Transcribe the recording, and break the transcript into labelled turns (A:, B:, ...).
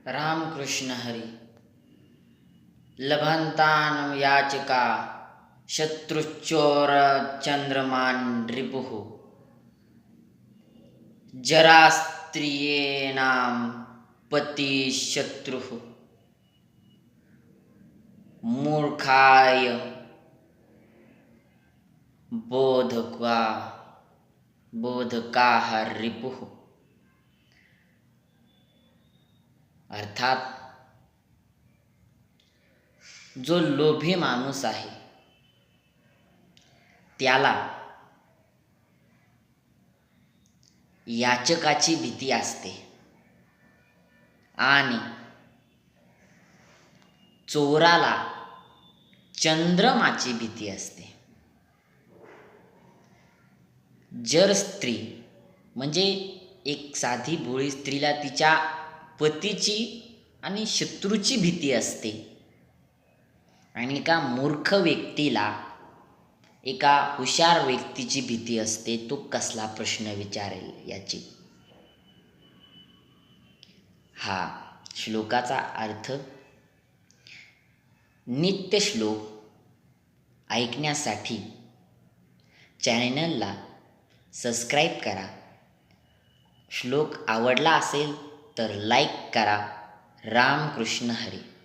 A: रामकृष्ण हरी. लभन्तान् याचका शत्रुश्चोरचन्द्रमान् रिपुः. जरास्त्रियेणां पतिशत्रुः. मूर्खाय बोधकाः रिपुः. अर्थात जो लोभी माणूस आहे त्याला याचकाची भीती असते आणि चोराला चंद्रमाची भीती असते. जर स्त्री म्हणजे एक साधी भोळी स्त्रीला तिच्या पतीची आणि शत्रूची भीती असते आणि एका मूर्ख व्यक्तीला एका हुशार व्यक्तीची भीती असते, तो कसला प्रश्न विचारेल याची. हा श्लोकाचा अर्थ. नित्य श्लोक ऐकण्यासाठी चॅनलला सबस्क्राईब करा. श्लोक आवडला असेल तर लाईक करा. रामकृष्ण हरी.